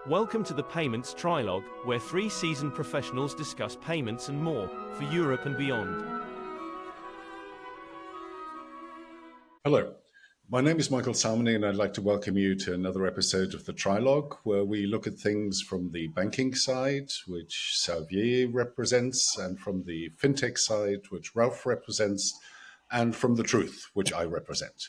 Welcome to the Payments Trilogue, where 3 seasoned professionals discuss payments and more, for Europe and beyond. Hello, my name is Michael Salmony and I'd like to welcome you to another episode of the Trilogue, where we look at things from the banking side, which Xavier represents, and from the fintech side, which Ralph represents, and from the truth, which I represent.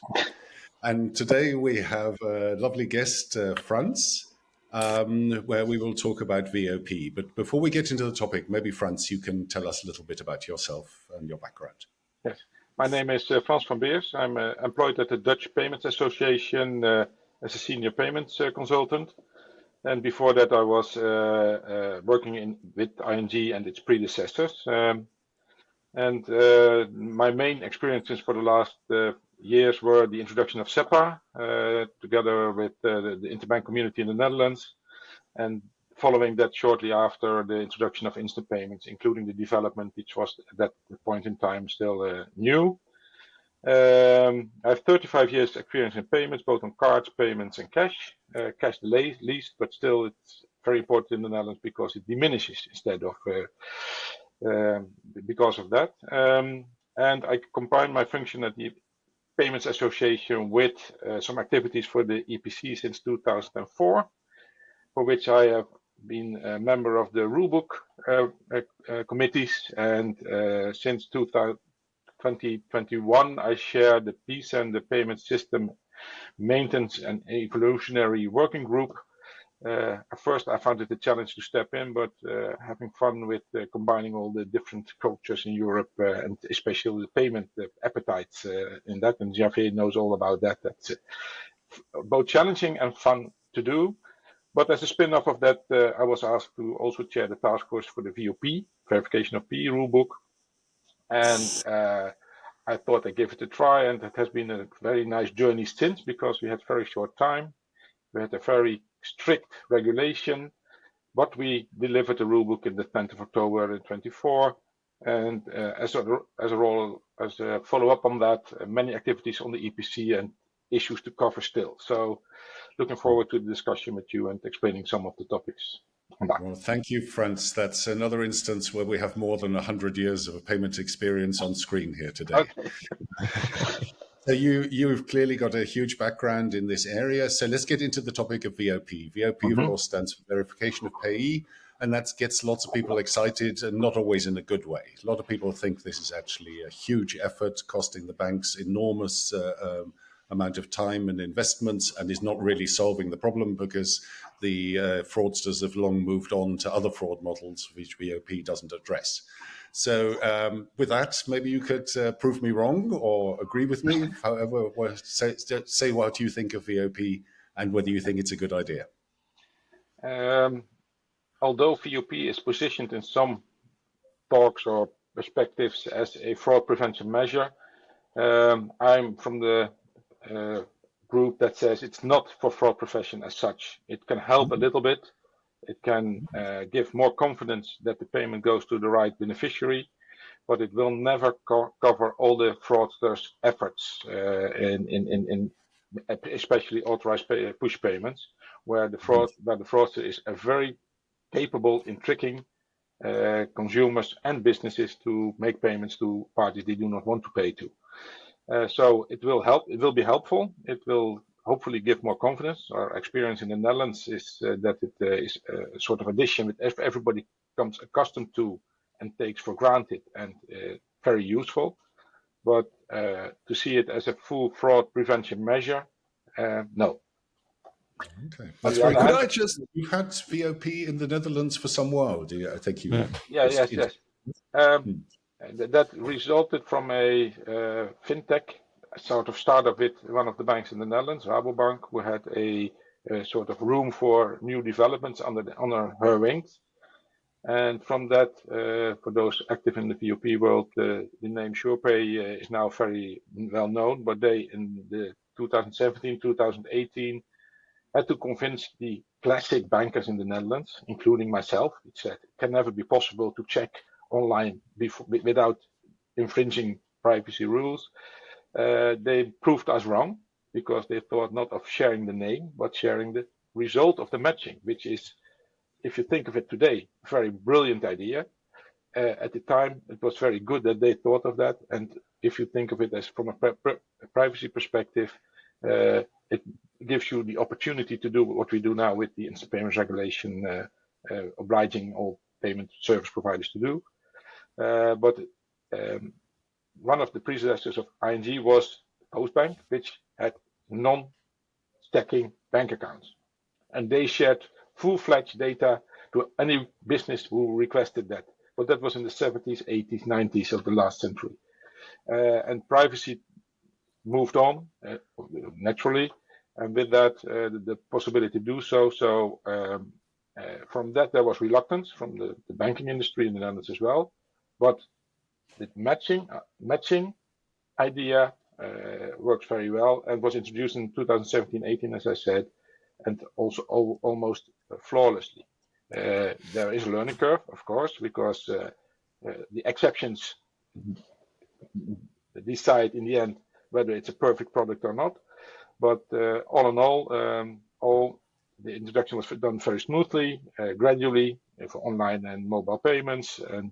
And today we have a lovely guest, Frans, where we will talk about VOP. But before we get into the topic, maybe Frans, you can tell us a little bit about yourself and your background. Yes, my name is Frans van Beers. I'm employed at the Dutch Payments Association as a senior payments consultant. And before that, I was working with ING and its predecessors. My main experiences for the last years were the introduction of SEPA, together with the interbank community in the Netherlands, and following that shortly after the introduction of instant payments, including the development, which was at that point in time still new. I have 35 years experience in payments, both on cards, payments, and cash. Cash the least, but still it's very important in the Netherlands because it diminishes instead of because of that. And I combine my function at the Payments Association with some activities for the EPC since 2004, for which I have been a member of the rulebook committees, and since 2021 I share the PISA and the Payment System Maintenance and Evolutionary Working Group. At first I found it a challenge to step in, but having fun with combining all the different cultures in Europe and especially the payment appetites in that, and Javier knows all about that. That's both challenging and fun to do. But as a spin-off of that, I was asked to also chair the task force for the VOP, Verification of Payee rulebook. And I thought I'd give it a try, and it has been a very nice journey since, because we had very short time. We had a very strict regulation, but we delivered the rulebook in the 10th of October 2024. And as a follow-up on that, many activities on the EPC and issues to cover still. So looking forward to the discussion with you and explaining some of the topics. Well, thank you, Frans. That's another instance where we have more than 100 years of payment experience on screen here today. Okay. So you've clearly got a huge background in this area. So let's get into the topic of VOP. VOP, of course, stands for Verification of Payee, and that gets lots of people excited, and not always in a good way. A lot of people think this is actually a huge effort, costing the banks enormous amount of time and investments, and is not really solving the problem because the fraudsters have long moved on to other fraud models which VOP doesn't address. So with that, maybe you could prove me wrong or agree with me. However, say what you think of VOP and whether you think it's a good idea. Although VOP is positioned in some talks or perspectives as a fraud prevention measure, I'm from the group that says it's not for fraud prevention as such. It can help a little bit. It can give more confidence that the payment goes to the right beneficiary, but it will never cover all the fraudsters' efforts in especially authorized push payments, where the fraudster is very capable in tricking consumers and businesses to make payments to parties they do not want to pay to. So it will help. It will be helpful. It will hopefully give more confidence. Our experience in the Netherlands is that it is a sort of addition that everybody becomes accustomed to and takes for granted, and very useful. But to see it as a full fraud prevention measure, no. Okay, that's very good. You've had VOP in the Netherlands for some while, do you? I think you. Yes. That resulted from a fintech sort of startup with one of the banks in the Netherlands, Rabobank, who had a sort of room for new developments under her wings. And from that, for those active in the VOP world, the name SurePay is now very well known. But they, in the 2017, 2018, had to convince the classic bankers in the Netherlands, including myself, which said it can never be possible to check online without infringing privacy rules. They proved us wrong, because they thought not of sharing the name, but sharing the result of the matching, which is, if you think of it today, a very brilliant idea. At the time, it was very good that they thought of that. And if you think of it as from a privacy perspective, it gives you the opportunity to do what we do now with the instant payments regulation, obliging all payment service providers to do. But one of the predecessors of ING was Postbank, which had non-stacking bank accounts. And they shared full-fledged data to any business who requested that. But that was in the 70s, 80s, 90s of the last century. And privacy moved on naturally. And with that, the possibility to do so. So from that, there was reluctance from the banking industry in the Netherlands as well. But the matching idea works very well and was introduced in 2017-18, as I said, and also almost flawlessly. There is a learning curve, of course, because the exceptions decide in the end whether it's a perfect product or not. But all in all the introduction was done very smoothly, gradually, for online and mobile payments. And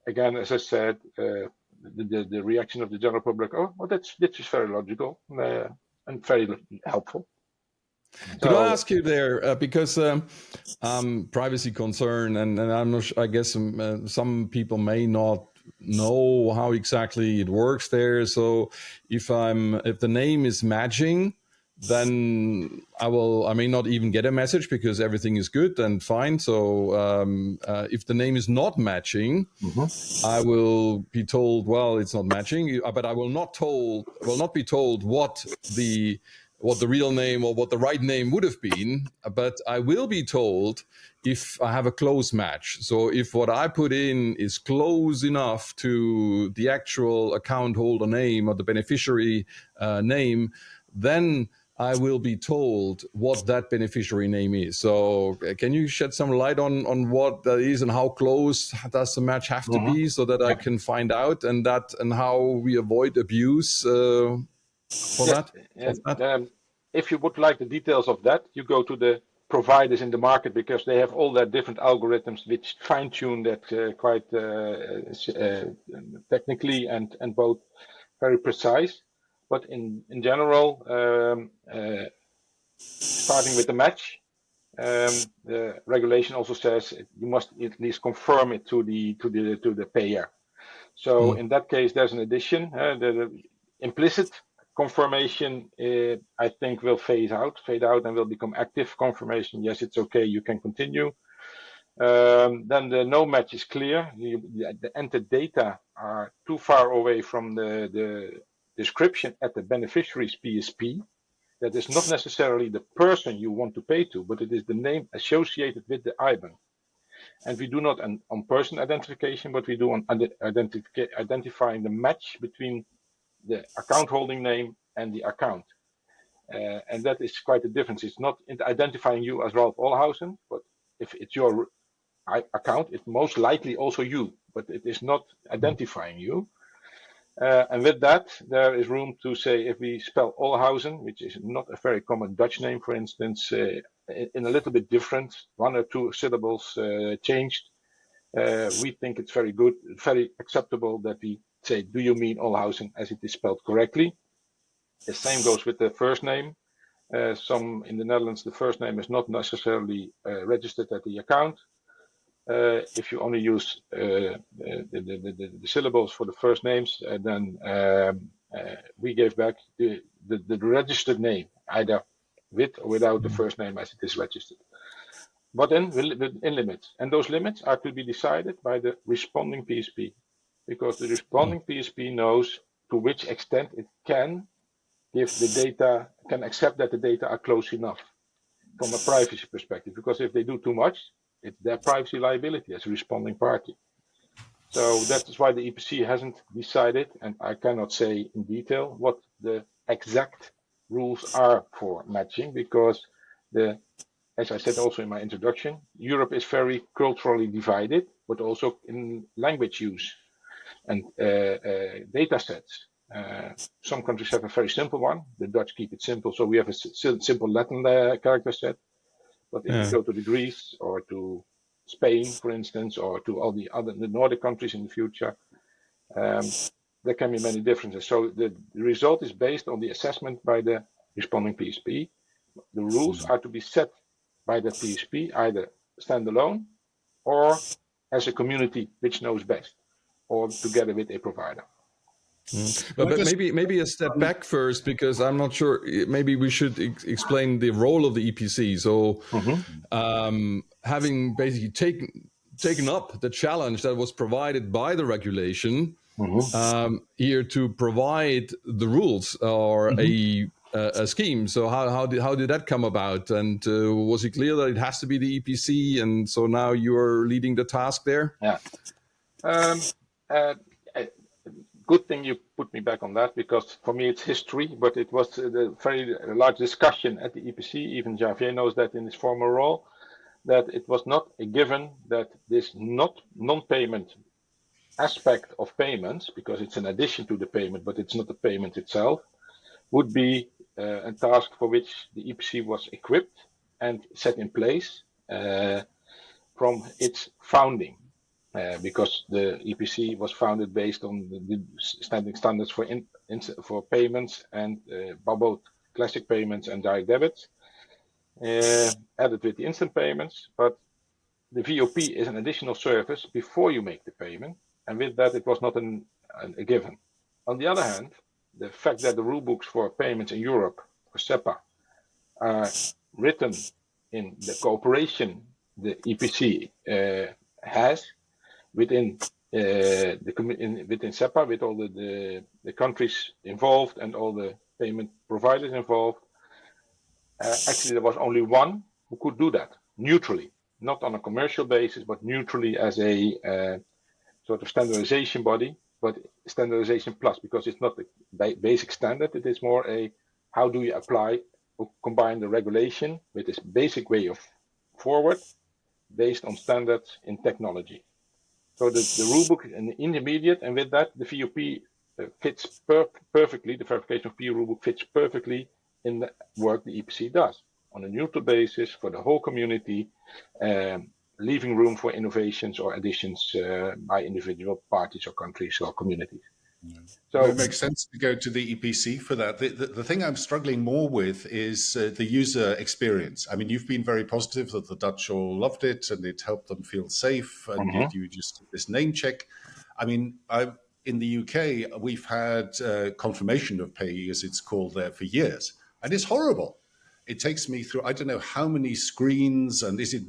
again, as I said, the reaction of the general public, oh, well, this is very logical and very helpful. Could I ask you there, because privacy concern, and I'm not sure, I guess some people may not know how exactly it works there. So if the name is matching, then I may not even get a message because everything is good and fine. So if the name is not matching, I will be told, well, it's not matching, but I will not be told what the real name or what the right name would have been, but I will be told if I have a close match. So if what I put in is close enough to the actual account holder name or the beneficiary name, then I will be told what that beneficiary name is. So can you shed some light on what that is and how close does the match have to be so that I can find out and how we avoid abuse for that? If you would like the details of that, you go to the providers in the market because they have all their different algorithms which fine-tune that quite technically and both very precise. But in general, starting with the match, the regulation also says you must at least confirm it to the payer. So in that case, there's an addition. The implicit confirmation, I think, will fade out and will become active confirmation. Yes, it's okay, you can continue. Then the no match is clear. The entered data are too far away from the description at the beneficiary's PSP. That is not necessarily the person you want to pay to, but it is the name associated with the IBAN. And we do not on person identification, but we do on identifying the match between the account holding name and the account. And that is quite a difference. It's not identifying you as Ralph Olhausen, but if it's your account, it's most likely also you, but it is not identifying you. And with that, there is room to say if we spell Olhausen, which is not a very common Dutch name, for instance, in a little bit different, one or two syllables changed, we think it's very good, very acceptable that we say, do you mean Olhausen as it is spelled correctly? The same goes with the first name. Some in the Netherlands, the first name is not necessarily registered at the account. If you only use the syllables for the first names, then we gave back the registered name, either with or without the first name as it is registered. But then in limits. And those limits are to be decided by the responding PSP, because the responding PSP knows to which extent it can give the data, can accept that the data are close enough from a privacy perspective. Because if they do too much, it's their privacy liability as a responding party. So that is why the EPC hasn't decided, and I cannot say in detail what the exact rules are for matching, because as I said also in my introduction, Europe is very culturally divided, but also in language use and data sets. Some countries have a very simple one. The Dutch keep it simple, so we have a simple Latin character set. But if you go to the Greece or to Spain, for instance, or to all the Nordic countries in the future, there can be many differences. So the result is based on the assessment by the responding PSP. The rules are to be set by the PSP, either standalone or as a community which knows best, or together with a provider. But maybe a step back first, because I'm not sure. Maybe we should explain the role of the EPC. So, having basically taken up the challenge that was provided by the regulation, here to provide the rules or a scheme. So how did that come about? And was it clear that it has to be the EPC? And so now you are leading the task there? Yeah. Good thing you put me back on that, because for me it's history, but it was a very large discussion at the EPC. Even Javier knows that in his former role, that it was not a given that this non-payment aspect of payments, because it's an addition to the payment, but it's not the payment itself, would be a task for which the EPC was equipped and set in place from its founding. Because the EPC was founded based on the standards for payments and both classic payments and direct debits, added with the instant payments. But the VOP is an additional service before you make the payment, and with that it was not a given. On the other hand, the fact that the rule books for payments in Europe, for SEPA, are written in the cooperation the EPC has within within SEPA, with all the countries involved and all the payment providers involved. Actually, there was only one who could do that neutrally, not on a commercial basis, but neutrally as a sort of standardization body, but standardization plus, because it's not the basic standard. It is more a how do you apply or combine the regulation with this basic way of forward based on standards in technology. So the rulebook is an intermediate, and with that, the VOP fits perfectly, the verification of Payee rulebook fits perfectly in the work the EPC does on a neutral basis for the whole community, leaving room for innovations or additions by individual parties or countries or communities. So it makes sense to go to the EPC for that. The thing I'm struggling more with is the user experience. I mean, you've been very positive that the Dutch all loved it and it helped them feel safe, and you just did this name check. I mean, in the UK, we've had confirmation of payee, as it's called there, for years, and it's horrible. It takes me through, I don't know how many screens, and is it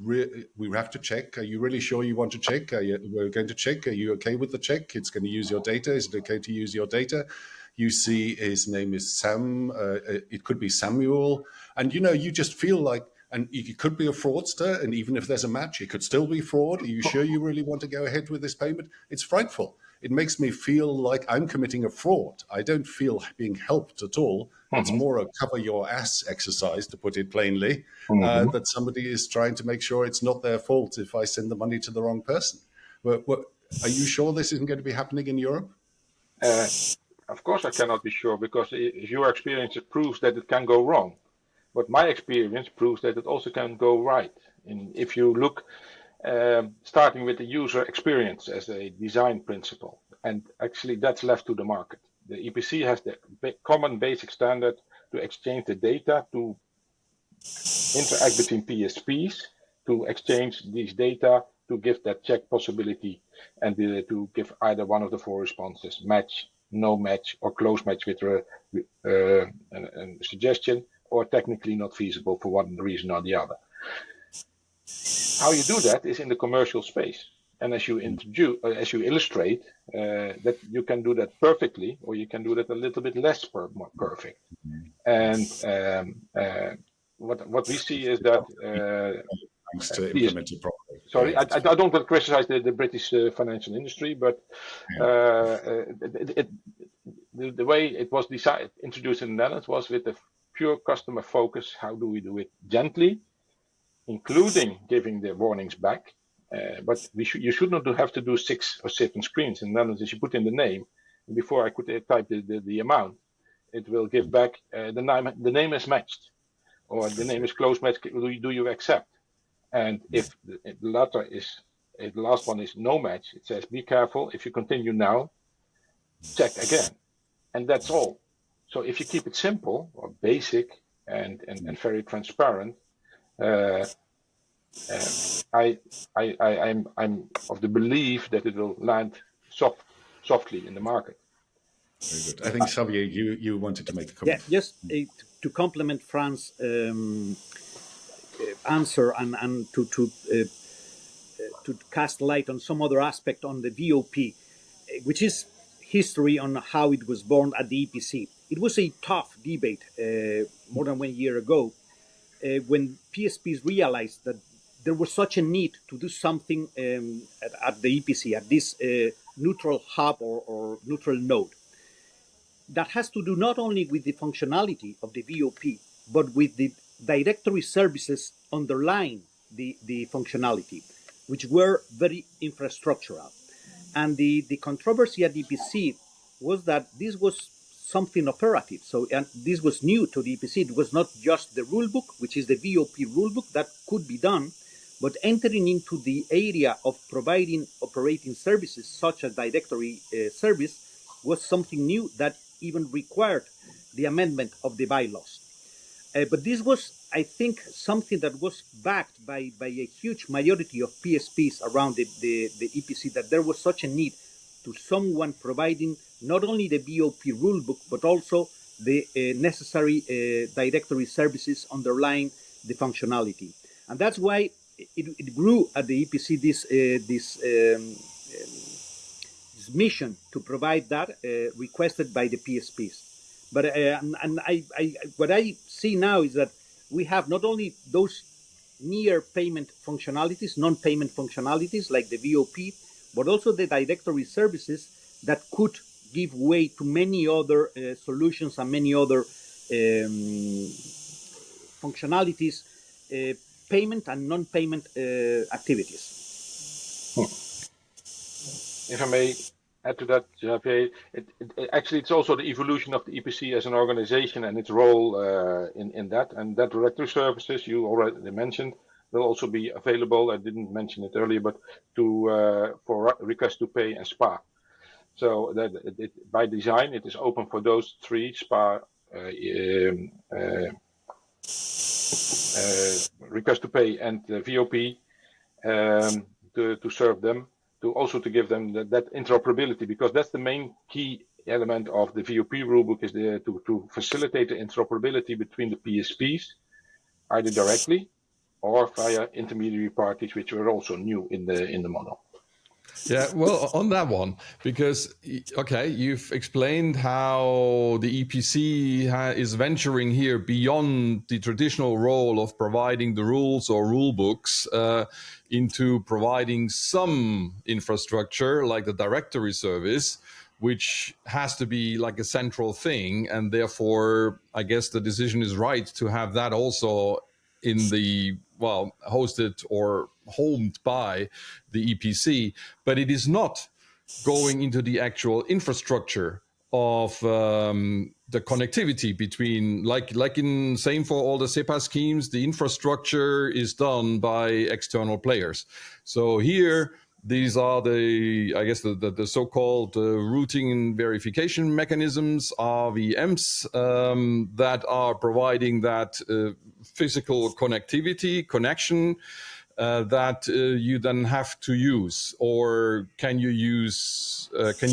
we have to check? Are you really sure you want to check? We're going to check. Are you okay with the check? It's going to use your data. Is it okay to use your data? You see his name is Sam. It could be Samuel. And, you just feel like, and it could be a fraudster. And even if there's a match, it could still be fraud. Are you sure you really want to go ahead with this payment? It's frightful. It makes me feel like I'm committing a fraud. I don't feel being helped at all. It's more a cover your ass exercise, to put it plainly, that somebody is trying to make sure it's not their fault if I send the money to the wrong person. Are you sure this isn't going to be happening in Europe? Of course I cannot be sure, because your experience proves that it can go wrong. But my experience proves that it also can go right. And if you look, starting with the user experience as a design principle, and actually that's left to the market. The EPC has the common basic standard to exchange the data, to interact between PSPs, to exchange these data, to give that check possibility, and to give either one of the four responses: match, no match, or close match with a suggestion, or technically not feasible for one reason or the other. How you do that is in the commercial space. And as you illustrate, that you can do that perfectly, or you can do that a little bit less perfect. And what we see is that thanks to implement it properly. Sorry, I don't want to criticize the British financial industry, but the way it was introduced in the Netherlands was with a pure customer focus. How do we do it gently, including giving the warnings back? But you should not have to do 6 or 7 screens. And then, as you put in the name, Before I could type the amount, it will give back the name is matched, or the name is close match. Do you accept? And if the last one is no match, it says be careful. If you continue now, check again, and that's all. So if you keep it simple or basic and very transparent, I'm of the belief that it will land softly in the market. Very good. I think Xavier, you wanted to make a comment. Yeah, just to complement Frans' answer and to cast light on some other aspect on the VOP, which is history on how it was born at the EPC. It was a tough debate more than 1 year ago when PSPs realized that there was such a need to do something at the EPC, at this neutral hub or neutral node. That has to do not only with the functionality of the VOP, but with the directory services underlying the functionality, which were very infrastructural. And the controversy at EPC was that this was something operative. So, and this was new to the EPC. It was not just the rulebook, which is the VOP rulebook, that could be done, but entering into the area of providing operating services such as directory service was something new that even required the amendment of the bylaws. But this was, I think, something that was backed by a huge majority of PSPs around the EPC, that there was such a need to someone providing not only the VOP rulebook, but also the necessary directory services underlying the functionality. And that's why it grew at the EPC this mission to provide that requested by the PSPs. But what I see now is that we have not only those near payment functionalities, non-payment functionalities like the VOP, but also the directory services that could give way to many other solutions and many other functionalities, payment and non-payment activities. If I may add to that, Javier, actually it's also the evolution of the EPC as an organization and its role in that. And that directory services you already mentioned will also be available. I didn't mention it earlier, but for request to pay and SPA. So that by design it is open for those three: SPA, request to pay, and VOP, to serve them. To give them that interoperability, because that's the main key element of the VOP rulebook, is to facilitate the interoperability between the PSPs, either directly or via intermediary parties, which were also new in the model. Yeah, well, on that one, because, okay, you've explained how the EPC is venturing here beyond the traditional role of providing the rules or rule books into providing some infrastructure like the directory service, which has to be like a central thing. And therefore, I guess the decision is right to have that also in the, well, hosted or homed by the EPC, but it is not going into the actual infrastructure of the connectivity between, like in same for all the SEPA schemes, the infrastructure is done by external players. So here, these are I guess the so-called routing and verification mechanisms, RVMs, that are providing that physical connection that you then have to use, or can you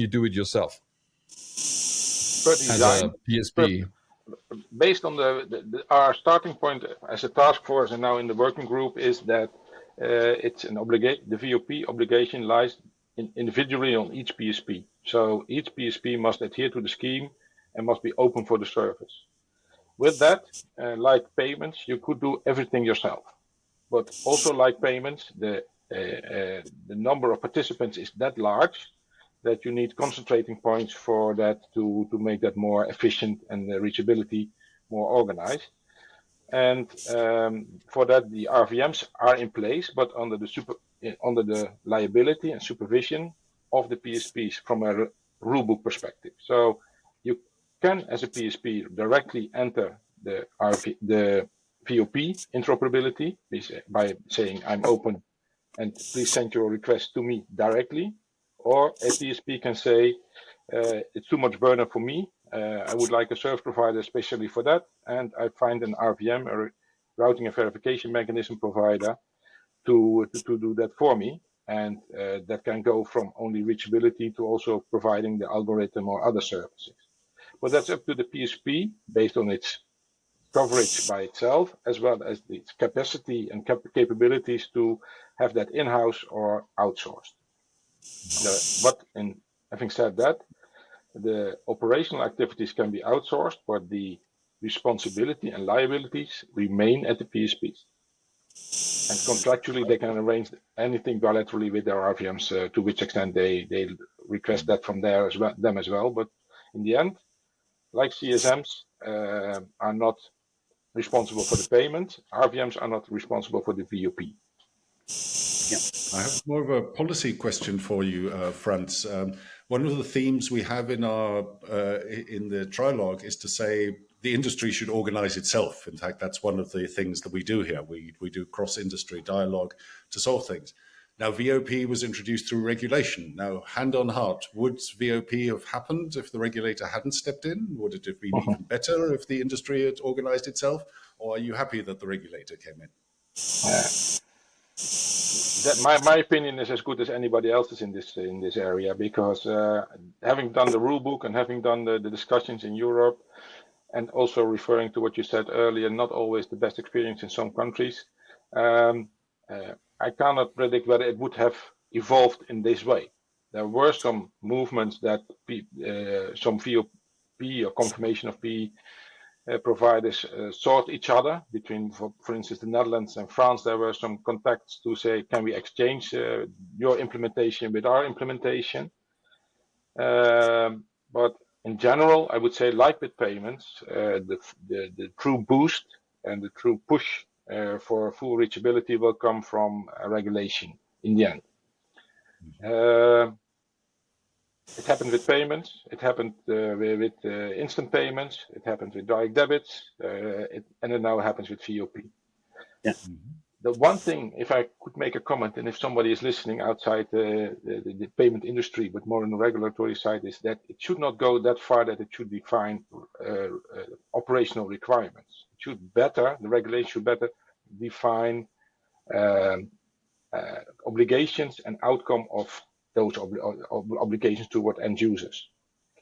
do it yourself? Per design, as a PSP. Based on our starting point as a task force and now in the working group is that it's an obligation. The VOP obligation lies individually on each PSP. So each PSP must adhere to the scheme and must be open for the service. With that, like payments, you could do everything yourself. But also like payments, the number of participants is that large that you need concentrating points for that to make that more efficient and the reachability more organized. And for that, the RVMs are in place, but under the liability and supervision of the PSPs from a rulebook perspective. So you can, as a PSP, directly enter the VOP interoperability by saying I'm open and please send your request to me directly. Or a PSP can say it's too much burden for me. I would like a service provider especially for that, and I find an RVM, a routing and verification mechanism provider, to do that for me. And that can go from only reachability to also providing the algorithm or other services. But that's up to the PSP based on its coverage by itself, as well as its capacity and capabilities to have that in-house or outsourced. But having said that, the operational activities can be outsourced, but the responsibility and liabilities remain at the PSPs. And contractually, they can arrange anything bilaterally with their RVMs, to which extent they request that from them as well. But in the end, like CSMs are not responsible for the payment, RVMs are not responsible for the VOP. I have more of a policy question for you, Frans. One of the themes we have in the trilogue is to say the industry should organize itself. In fact, that's one of the things that we do here. We do cross-industry dialogue to solve things. Now, VOP was introduced through regulation. Now, hand on heart, would VOP have happened if the regulator hadn't stepped in? Would it have been even better if the industry had organized itself? Or are you happy that the regulator came in? My opinion is as good as anybody else's in this area, because having done the rule book and having done the discussions in Europe, and also referring to what you said earlier, not always the best experience in some countries, I cannot predict whether it would have evolved in this way. There were some movements that some VOP or confirmation of P providers sought each other between, for instance, the Netherlands and France. There were some contacts to say, can we exchange your implementation with our implementation? But in general, I would say, like with payments, the true boost and the true push for full reachability will come from regulation in the end. It happened with payments, it happened with instant payments, it happened with direct debits, and it now happens with VOP. Yeah. The one thing, if I could make a comment, and if somebody is listening outside the payment industry, but more on the regulatory side, is that it should not go that far that it should define operational requirements. It should better, the regulation should better define obligations and outcome of those obligations toward end users.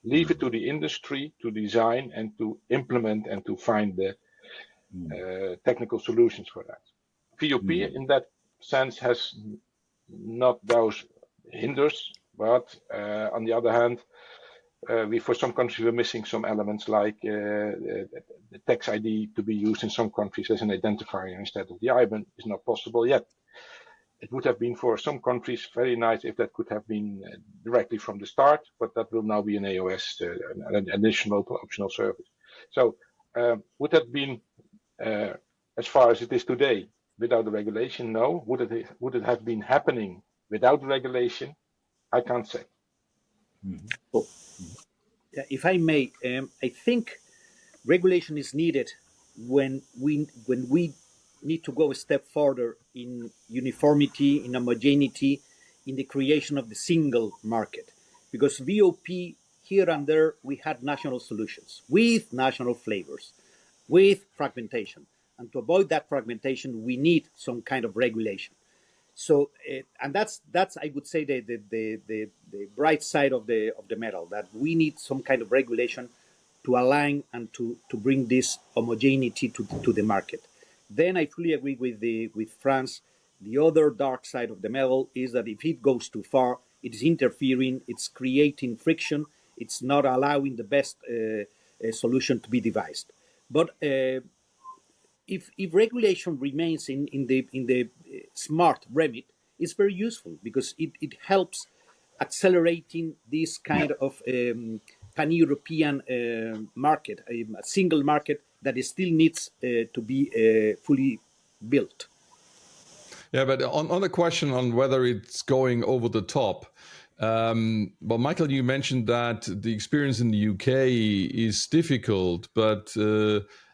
Leave it to the industry to design and to implement and to find the technical solutions for that. VOP in that sense has not those hinders, but on the other hand, for some countries we're missing some elements like the tax ID to be used in some countries as an identifier instead of the IBAN is not possible yet. It would have been for some countries very nice if that could have been directly from the start, but that will now be an AOS, an additional optional service. So would that been as far as it is today without the regulation? No. Would it have been happening without the regulation? I can't say. Well, if I may, I think regulation is needed when we need to go a step further in uniformity, in homogeneity, in the creation of the single market. Because VOP, here and there, we had national solutions with national flavors, with fragmentation. And to avoid that fragmentation, we need some kind of regulation. So, and that's I would say the bright side of the medal, that we need some kind of regulation to align and to bring this homogeneity to the market. Then I fully agree with Frans. The other dark side of the medal is that if it goes too far, it is interfering, it's creating friction, it's not allowing the best solution to be devised. But if regulation remains in the smart remit, it's very useful because it helps accelerating this kind of pan-European market, a single market that still needs to be fully built. Yeah, but on the question on whether it's going over the top, Well, Michael, you mentioned that the experience in the UK is difficult, but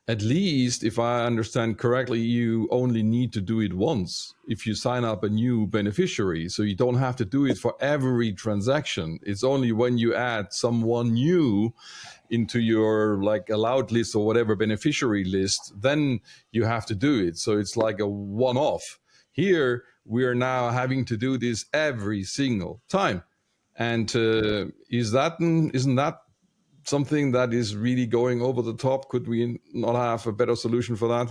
at least, if I understand correctly, you only need to do it once if you sign up a new beneficiary. So you don't have to do it for every transaction. It's only when you add someone new into your like allowed list or whatever beneficiary list, then you have to do it. So it's like a one-off. Here, we are now having to do this every single time. And isn't that something that is really going over the top? Could we not have a better solution for that?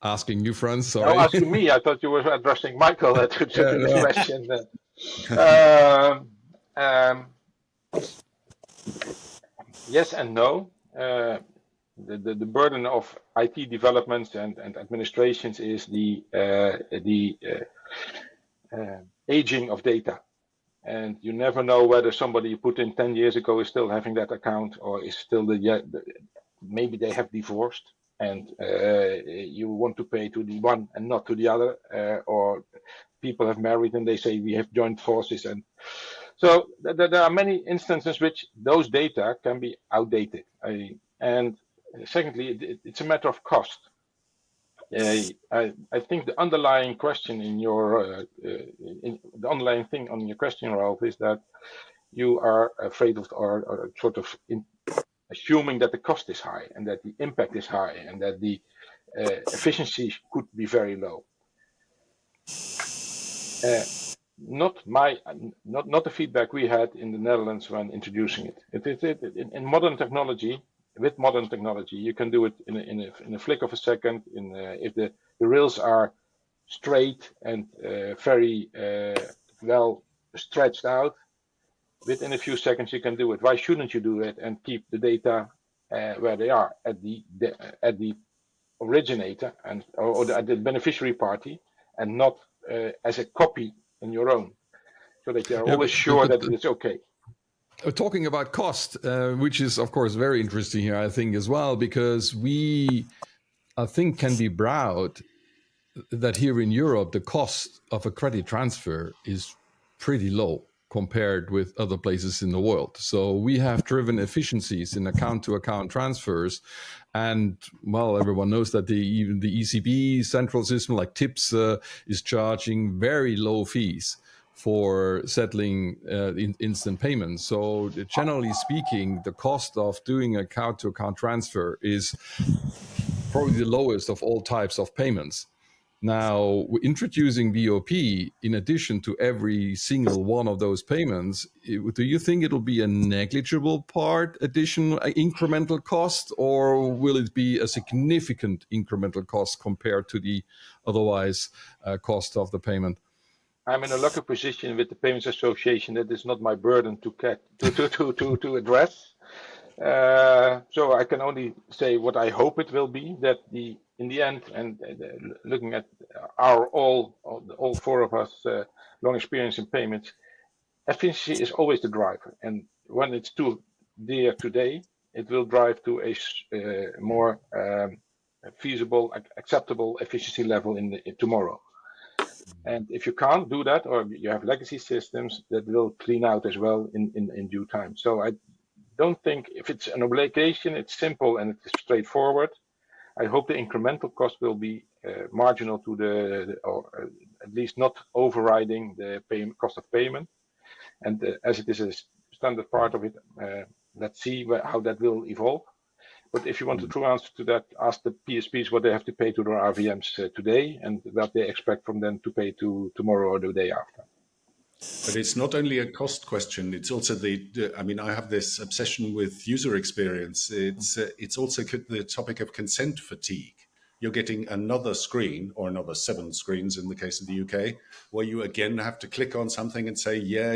Asking you, Frans, sorry. No, asking me. I thought you were addressing Michael to this question. Yes and no. The burden of IT developments and administrations is the aging of data. And you never know whether somebody you put in 10 years ago is still having that account, or is still maybe they have divorced and you want to pay to the one and not to the other, or people have married and they say we have joined forces. And so there are many instances which those data can be outdated. And secondly, it's a matter of cost. I think the underlying question in your the underlying thing on your question, Ralph, is that you are afraid of or sort of assuming that the cost is high and that the impact is high and that the efficiency could be very low. Not the feedback we had in the Netherlands when introducing it. In modern technology. With modern technology, you can do it in a flick of a second. If the rails are straight and very well stretched out, within a few seconds you can do it. Why shouldn't you do it and keep the data where they are at the originator or at the beneficiary party, and not as a copy in your own, so that you're always sure that it's okay. Talking about cost, which is, of course, very interesting here, I think, as well, because we, I think, can be proud that here in Europe, the cost of a credit transfer is pretty low compared with other places in the world. So we have driven efficiencies in account-to-account transfers. And, well, everyone knows that even the ECB central system, like TIPS, is charging very low fees for settling instant payments. So generally speaking, the cost of doing account-to-account transfer is probably the lowest of all types of payments. Now, we're introducing VOP in addition to every single one of those payments. Do you think it'll be a negligible part, additional incremental cost, or will it be a significant incremental cost compared to the otherwise cost of the payment? I'm in a lucky position with the Payments Association that is not my burden to address. So I can only say what I hope it will be, that in the end, and looking at all four of us long experience in payments, efficiency is always the driver. And when it's too dear today, it will drive to a more feasible, acceptable efficiency level in tomorrow. And if you can't do that, or you have legacy systems, that will clean out as well in due time. So I don't think, if it's an obligation, it's simple and it's straightforward. I hope the incremental cost will be marginal to or at least not overriding the cost of payment. And as it is a standard part of it, let's see how that will evolve. But if you want a true answer to that, ask the PSPs what they have to pay to their RVMs today and what they expect from them to pay to tomorrow or the day after. But it's not only a cost question. It's also I mean, I have this obsession with user experience. It's also the topic of consent fatigue. You're getting another screen, or another 7 screens in the case of the UK, where you again have to click on something and say, yeah,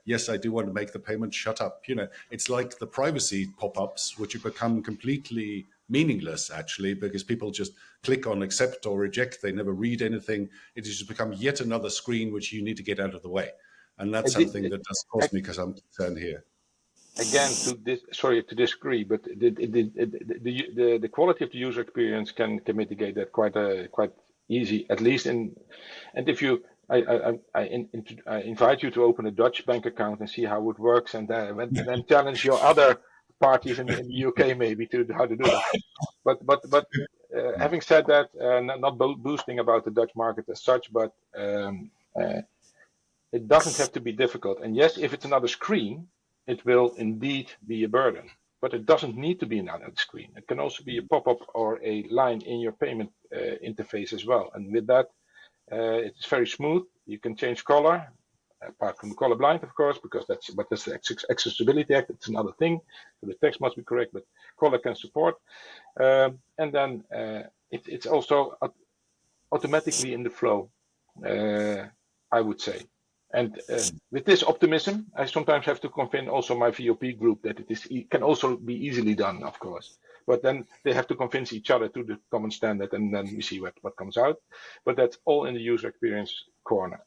yes, I do want to make the payment, shut up. You know, it's like the privacy pop-ups, which have become completely meaningless, actually, because people just click on accept or reject. They never read anything. It has just become yet another screen which you need to get out of the way. And that's something that does cause me because I'm concerned here. Again, sorry to disagree, but the quality of the user experience can mitigate that quite easy, at least and if you I invite you to open a Dutch bank account and see how it works, and then challenge your other parties in the UK maybe to how to do that. But having said that, not boosting about the Dutch market as such, but it doesn't have to be difficult. And yes, if it's another screen, it will indeed be a burden. But it doesn't need to be another screen. It can also be a pop-up or a line in your payment interface as well. And with that, it's very smooth. You can change color, apart from the colorblind, of course, because that's the Accessibility Act. It's another thing. So the text must be correct, but color can support. And then it's also automatically in the flow, I would say. And with this optimism, I sometimes have to convince also my VOP group that it can also be easily done, of course. But then they have to convince each other to the common standard, and then we see what comes out. But that's all in the user experience corner.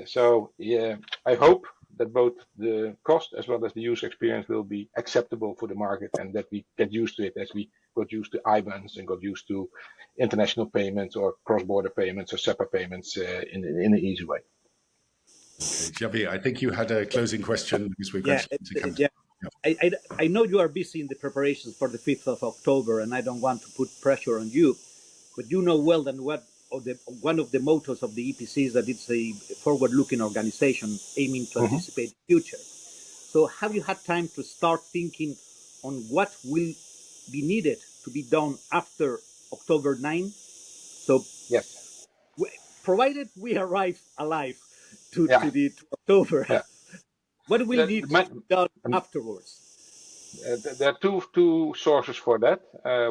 So yeah, I hope that both the cost as well as the user experience will be acceptable for the market, and that we get used to it as we got used to IBANs and got used to international payments or cross-border payments or SEPA payments in an easy way. Okay, Javier, I think you had a closing question because we've got to come to. I know you are busy in the preparations for the 5th of October, and I don't want to put pressure on you, but you know well that one of the mottos of the EPC is that it's a forward-looking organization aiming to anticipate the future. So have you had time to start thinking on what will be needed to be done after October 9? So yes, provided we arrive alive to October, what will need to be done afterwards? There are two sources for that.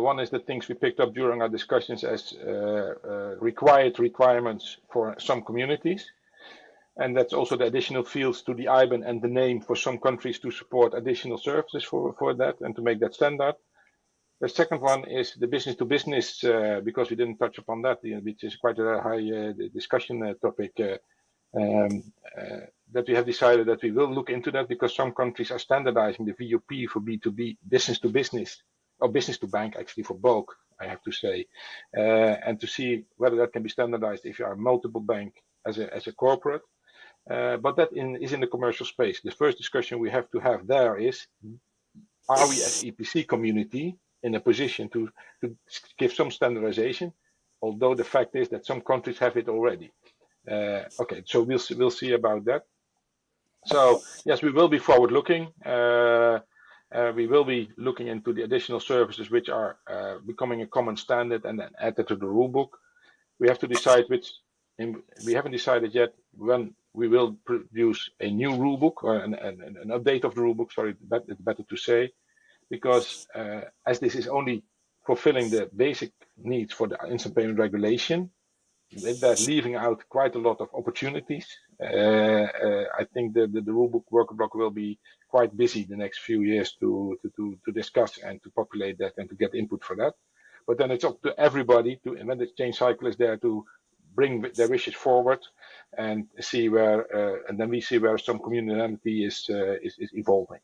One is the things we picked up during our discussions as requirements for some communities. And that's also the additional fields to the IBAN and the name for some countries to support additional services for that and to make that standard. The second one is the business to business, because we didn't touch upon that, which is quite a high discussion topic. That we have decided that we will look into that because some countries are standardizing the VOP for B2B, business to business, or business to bank, actually for bulk, I have to say, and to see whether that can be standardized if you are a multiple bank as a corporate. But that is in the commercial space. The first discussion we have to have there is, are we as EPC community in a position to give some standardization, although the fact is that some countries have it already. Okay, so we'll see about that. So yes, we will be forward looking. We will be looking into the additional services which are becoming a common standard and then added to the rulebook. We have to decide we haven't decided yet when we will produce a new rulebook or an update of the rulebook. Sorry, it's better to say, because as this is only fulfilling the basic needs for the instant payment regulation, with that leaving out quite a lot of opportunities. I think the rulebook work block will be quite busy the next few years to discuss and to populate that and to get input for that. But then it's up to everybody to, when the change cycle is there, to bring their wishes forward and see where, and then we see where some community is evolving.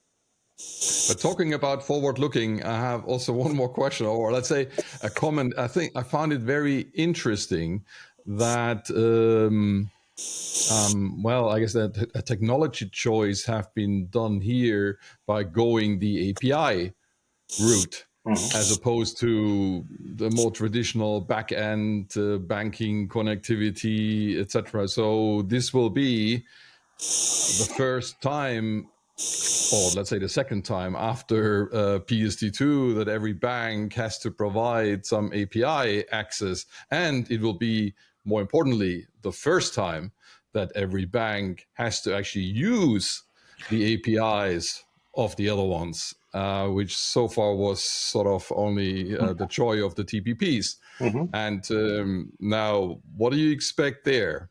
But talking about forward looking, I have also one more question, or let's say a comment. I think I found it very interesting that, well, I guess that a technology choice have been done here by going the API route, as opposed to the more traditional back-end banking connectivity, etc. So this will be the first time, or let's say the second time after PSD2, that every bank has to provide some API access. And it will be, more importantly, the first time that every bank has to actually use the APIs of the other ones, which so far was sort of only the joy of the TPPs. And now, what do you expect there?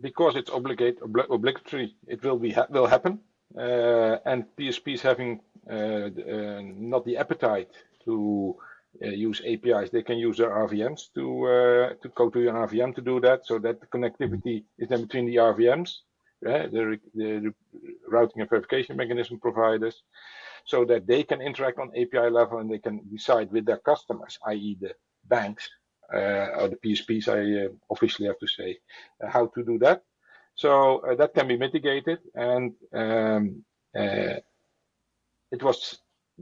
Because it's obligatory, it will happen, and PSPs having not the appetite to use APIs, they can use their RVMs to go to an RVM to do that, so that the connectivity is then between the RVMs, the routing and verification mechanism providers, so that they can interact on API level and they can decide with their customers, i.e. the banks, or the PSPs, I officially have to say, how to do that. So that can be mitigated, and it was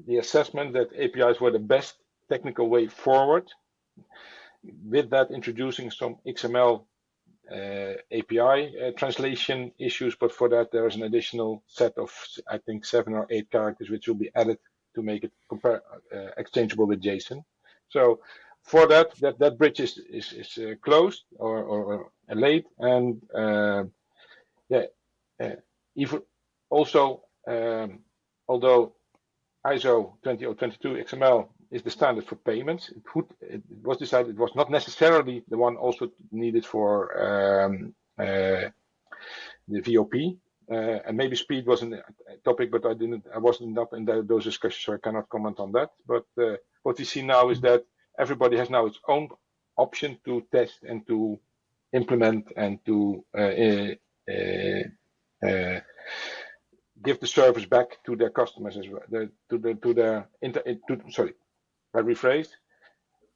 the assessment that APIs were the best technical way forward. With that, introducing some XML API translation issues, but for that there is an additional set of, I think, 7 or 8 characters which will be added to make it exchangeable with JSON. So for that bridge is closed or laid, and even also although ISO 20022 XML is the standard for payments, it was decided it was not necessarily the one also needed for the VOP. And maybe speed was a topic, but I wasn't in those discussions, so I cannot comment on that. But what we see now is that everybody has now its own option to test and to implement and to give the service back to their customers as well. I rephrased.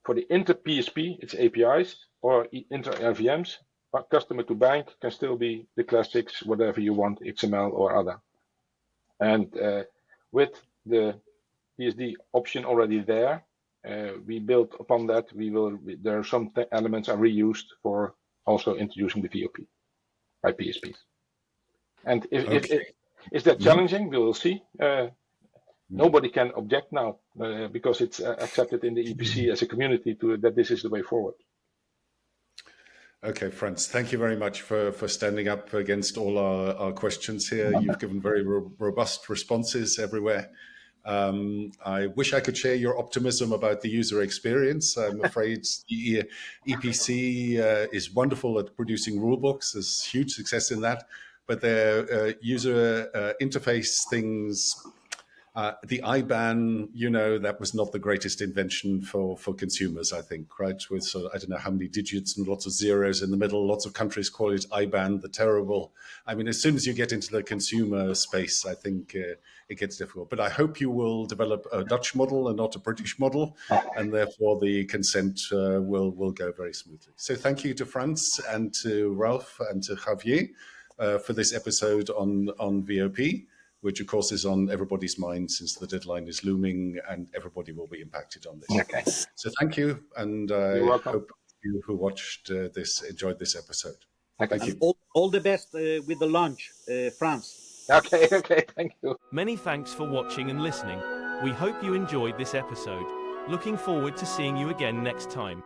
For the inter-PSP, it's APIs, or inter-RVMs. But customer to bank can still be the classics, whatever you want, XML or other. And with the PSD option already there, we built upon that. There are some elements are reused for also introducing the VOP by PSPs. And is that challenging? We will see. Nobody can object now because it's accepted in the EPC as a community that this is the way forward. Okay, Frans, thank you very much for standing up against all our questions here. You've given very robust responses everywhere. I wish I could share your optimism about the user experience. I'm afraid the EPC is wonderful at producing rulebooks. There's huge success in that. But their user interface things, the IBAN, that was not the greatest invention for consumers, I think, right? With I don't know how many digits and lots of zeros in the middle. Lots of countries call it IBAN, the terrible. I mean, as soon as you get into the consumer space, I think it gets difficult. But I hope you will develop a Dutch model and not a British model, and therefore the consent will go very smoothly. So thank you to Frans and to Ralph and to Javier for this episode on VOP, which of course is on everybody's mind since the deadline is looming and everybody will be impacted on this. Okay. So thank you, and I hope you who watched this enjoyed this episode. Thank you. All the best with the launch, Frans. Okay, thank you. Many thanks for watching and listening. We hope you enjoyed this episode. Looking forward to seeing you again next time.